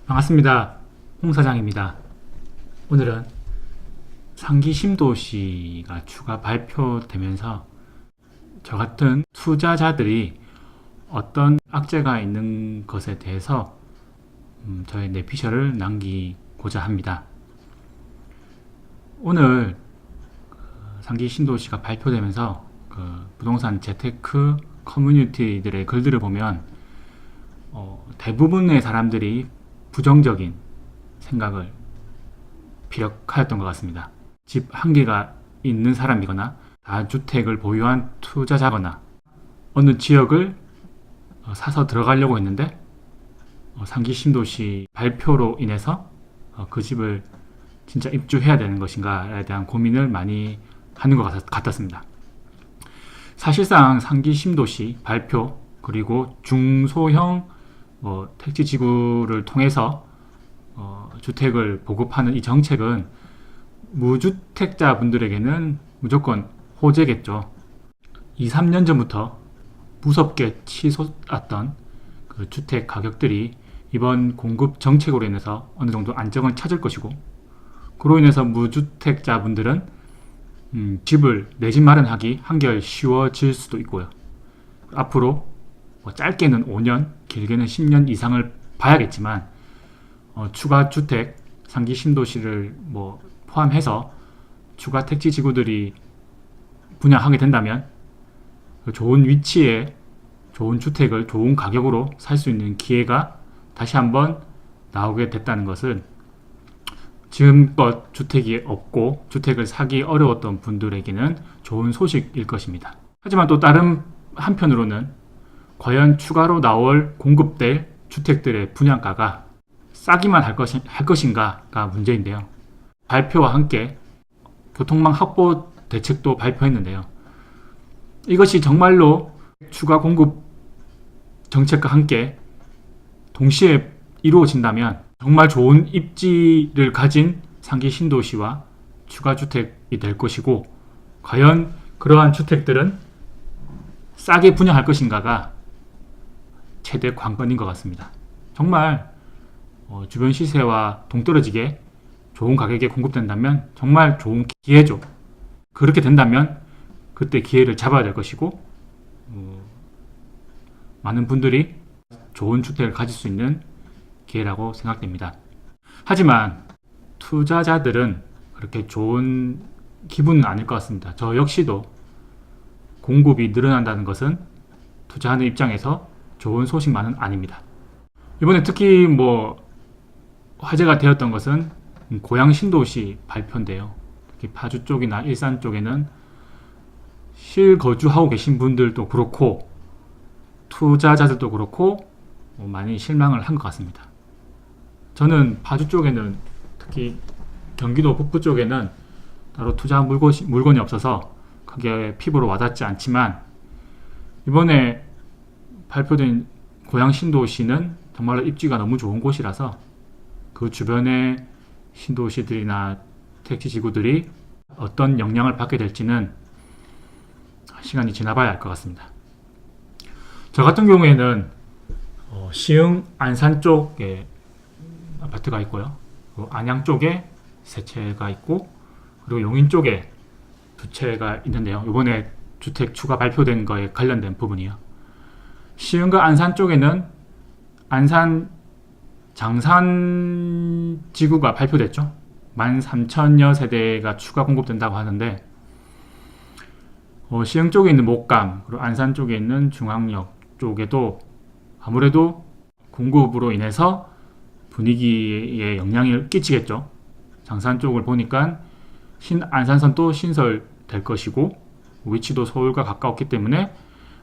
반갑습니다. 홍 사장입니다. 오늘은 상기 신도시가 추가 발표되면서 저 같은 투자자들이 어떤 악재가 있는 것에 대해서 저의 내피셜을 남기고자 합니다. 오늘 상기 신도시가 발표되면서 부동산 재테크 커뮤니티들의 글들을 보면 대부분의 사람들이 부정적인 생각을 피력하였던 것 같습니다. 집 한 개가 있는 사람이거나 다주택을 보유한 투자자거나 어느 지역을 사서 들어가려고 했는데 상기 신도시 발표로 인해서 그 집을 진짜 입주해야 되는 것인가에 대한 고민을 많이 하는 것 같았습니다. 사실상 상기 신도시 발표 그리고 중소형 택지지구를 통해서 주택을 보급하는 이 정책은 무주택자분들에게는 무조건 호재겠죠. 2, 3년 전부터 무섭게 치솟았던 그 주택 가격들이 이번 공급 정책으로 인해서 어느 정도 안정을 찾을 것이고, 그로 인해서 무주택자분들은 집을 내 집 마련하기 한결 쉬워질 수도 있고요. 앞으로 짧게는 5년, 길게는 10년 이상을 봐야겠지만 추가 주택, 상기 신도시를 포함해서 추가 택지 지구들이 분양하게 된다면 좋은 위치에 좋은 주택을 좋은 가격으로 살 수 있는 기회가 다시 한번 나오게 됐다는 것은 지금껏 주택이 없고 주택을 사기 어려웠던 분들에게는 좋은 소식일 것입니다. 하지만 또 다른 한편으로는 과연 추가로 나올 공급될 주택들의 분양가가 싸기만 할 것인가가 문제인데요. 발표와 함께 교통망 확보 대책도 발표했는데요. 이것이 정말로 추가 공급 정책과 함께 동시에 이루어진다면 정말 좋은 입지를 가진 상기 신도시와 추가 주택이 될 것이고, 과연 그러한 주택들은 싸게 분양할 것인가가 최대 관건인 것 같습니다. 정말 주변 시세와 동떨어지게 좋은 가격에 공급된다면 정말 좋은 기회죠. 그렇게 된다면 그때 기회를 잡아야 될 것이고, 많은 분들이 좋은 주택을 가질 수 있는 기회라고 생각됩니다. 하지만 투자자들은 그렇게 좋은 기분은 아닐 것 같습니다. 저 역시도 공급이 늘어난다는 것은 투자하는 입장에서 좋은 소식만은 아닙니다. 이번에 특히 화제가 되었던 것은 고양 신도시 발표인데요. 특히 파주 쪽이나 일산 쪽에는 실거주하고 계신 분들도 그렇고 투자자들도 그렇고 많이 실망을 한 것 같습니다. 저는 파주 쪽에는, 특히 경기도 북부 쪽에는 따로 투자한 물건이 없어서 크게 피부로 와닿지 않지만, 이번에 발표된 고양 신도시는 정말로 입지가 너무 좋은 곳이라서 그 주변의 신도시들이나 택지지구들이 어떤 영향을 받게 될지는 시간이 지나봐야 알 것 같습니다. 저 같은 경우에는 시흥 안산 쪽에 아파트가 있고요. 안양 쪽에 3채가 있고, 그리고 용인 쪽에 2채가 있는데요. 이번에 주택 추가 발표된 거에 관련된 부분이요. 시흥과 안산 쪽에는 안산 장산 지구가 발표됐죠. 13,000여 세대가 추가 공급된다고 하는데, 시흥 쪽에 있는 목감, 그리고 안산 쪽에 있는 중앙역 쪽에도 아무래도 공급으로 인해서 분위기에 영향을 끼치겠죠. 장산 쪽을 보니까 안산선도 신설될 것이고, 위치도 서울과 가까웠기 때문에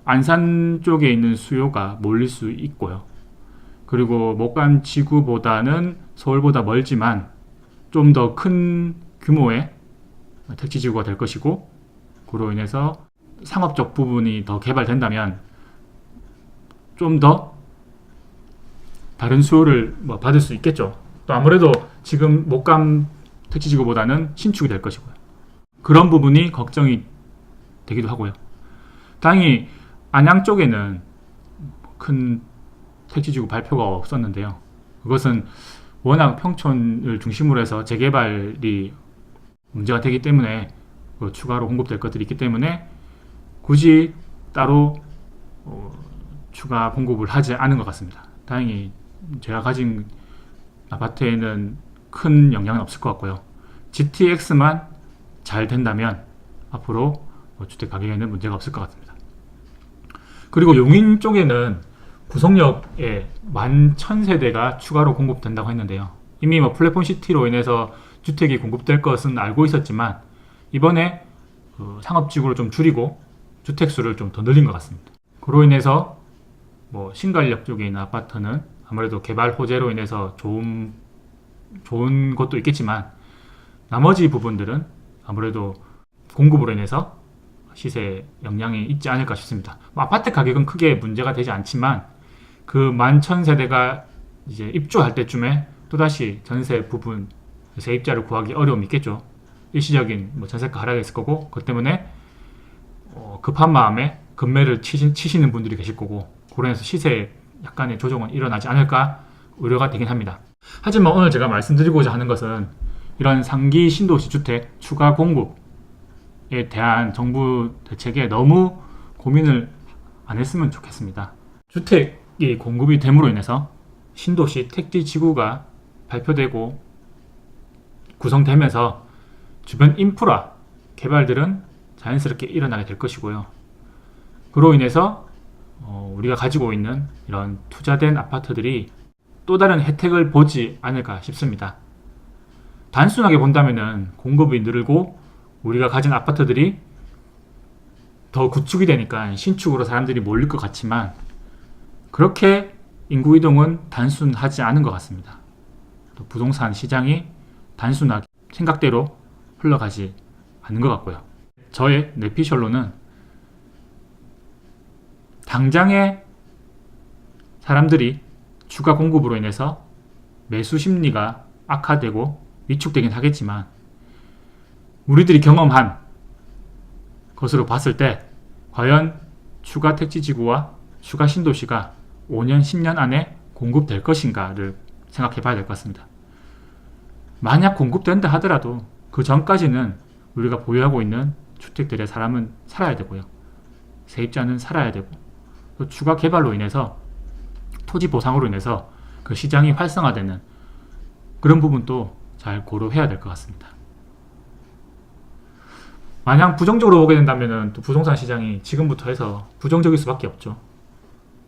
안산 쪽에 있는 수요가 몰릴 수 있고요. 그리고 목감 지구보다는 서울보다 멀지만 좀 더 큰 규모의 택지지구가 될 것이고, 그로 인해서 상업적 부분이 더 개발된다면 좀 더 다른 수요를 받을 수 있겠죠. 또 아무래도 지금 목감 택지지구보다는 신축이 될 것이고요. 그런 부분이 걱정이 되기도 하고요. 다행히 안양 쪽에는 큰 택지지구 발표가 없었는데요. 그것은 워낙 평촌을 중심으로 해서 재개발이 문제가 되기 때문에 추가로 공급될 것들이 있기 때문에 굳이 따로 추가 공급을 하지 않은 것 같습니다. 다행히 제가 가진 아파트에는 큰 영향은 없을 것 같고요. GTX만 잘 된다면 앞으로 주택 가격에는 문제가 없을 것 같습니다. 그리고 용인 쪽에는 구성역에 11,000세대가 추가로 공급된다고 했는데요. 이미 플랫폼 시티로 인해서 주택이 공급될 것은 알고 있었지만 이번에 상업지구를 좀 줄이고 주택수를 좀 더 늘린 것 같습니다. 그로 인해서 신갈역 쪽에 있는 아파트는 아무래도 개발 호재로 인해서 좋은 것도 있겠지만 나머지 부분들은 아무래도 공급으로 인해서 시세 영향이 있지 않을까 싶습니다. 아파트 가격은 크게 문제가 되지 않지만 그 11,000세대가 이제 입주할 때쯤에 또다시 전세 부분 세입자를 구하기 어려움이 있겠죠. 일시적인 전세가 하락이 있을 거고 그것 때문에 급한 마음에 급매를 치시는 분들이 계실 거고 그로 인해서 시세에 약간의 조정은 일어나지 않을까 우려가 되긴 합니다. 하지만 오늘 제가 말씀드리고자 하는 것은 이런 상기 신도시 주택 추가 공급에 대한 정부 대책에 너무 고민을 안 했으면 좋겠습니다. 주택이 공급이 됨으로 인해서 신도시 택지지구가 발표되고 구성되면서 주변 인프라 개발들은 자연스럽게 일어나게 될 것이고요. 그로 인해서 우리가 가지고 있는 이런 투자된 아파트들이 또 다른 혜택을 보지 않을까 싶습니다. 단순하게 본다면은 공급이 늘고 우리가 가진 아파트들이 더 구축이 되니까 신축으로 사람들이 몰릴 것 같지만 그렇게 인구 이동은 단순하지 않은 것 같습니다. 또 부동산 시장이 단순하게 생각대로 흘러가지 않는 것 같고요. 저의 내피셜로는 당장에 사람들이 추가 공급으로 인해서 매수 심리가 악화되고 위축되긴 하겠지만 우리들이 경험한 것으로 봤을 때 과연 추가 택지지구와 추가 신도시가 5년, 10년 안에 공급될 것인가를 생각해 봐야 될 것 같습니다. 만약 공급된다 하더라도 그 전까지는 우리가 보유하고 있는 주택들의 사람은 살아야 되고요. 세입자는 살아야 되고 또 추가 개발로 인해서 토지 보상으로 인해서 그 시장이 활성화되는 그런 부분도 잘 고려해야 될 것 같습니다. 만약 부정적으로 보게 된다면 또 부동산 시장이 지금부터 해서 부정적일 수밖에 없죠.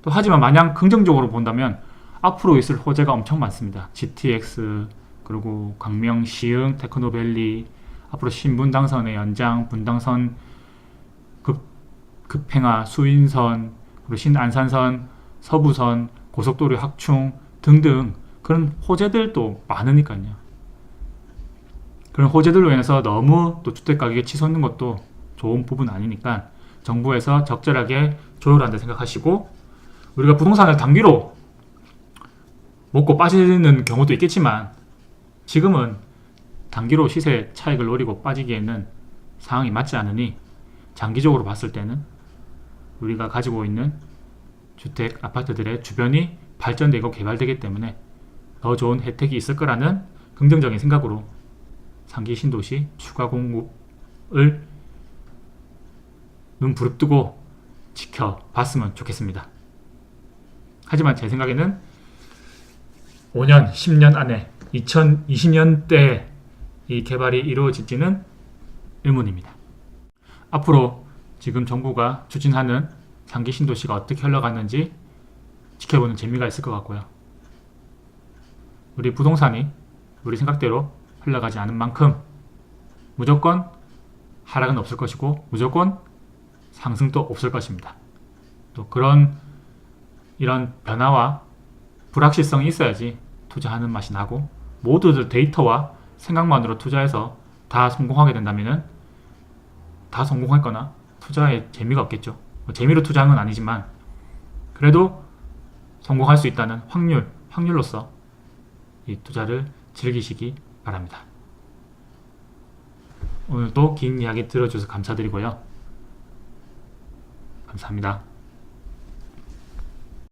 또 하지만 만약 긍정적으로 본다면 앞으로 있을 호재가 엄청 많습니다. GTX 그리고 광명, 시흥, 테크노밸리 앞으로 신분당선의 연장, 분당선 급행화, 수인선, 그리고 신안산선, 서부선, 고속도로 확충 등등 그런 호재들도 많으니까요. 그런 호재들로 인해서 너무 또 주택가격이 치솟는 것도 좋은 부분 아니니까 정부에서 적절하게 조율한다 생각하시고 우리가 부동산을 단기로 먹고 빠지는 경우도 있겠지만 지금은 단기로 시세 차익을 노리고 빠지기에는 상황이 맞지 않으니 장기적으로 봤을 때는 우리가 가지고 있는 주택, 아파트들의 주변이 발전되고 개발되기 때문에 더 좋은 혜택이 있을 거라는 긍정적인 생각으로 상기 신도시 추가 공급을 눈 부릅뜨고 지켜봤으면 좋겠습니다. 하지만 제 생각에는 5년, 10년 안에 2020년대에 이 개발이 이루어질지는 의문입니다. 앞으로 지금 정부가 추진하는 상기 신도시가 어떻게 흘러가는지 지켜보는 재미가 있을 것 같고요. 우리 부동산이 우리 생각대로 흘러가지 않은 만큼 무조건 하락은 없을 것이고 무조건 상승도 없을 것입니다. 또 이런 변화와 불확실성이 있어야지 투자하는 맛이 나고 모두들 데이터와 생각만으로 투자해서 다 성공하게 된다면 다 성공했거나 투자에 재미가 없겠죠. 재미로 투자한 건 아니지만 그래도 성공할 수 있다는 확률로서 이 투자를 즐기시기 바랍니다. 오늘도 긴 이야기 들어주셔서 감사드리고요. 감사합니다.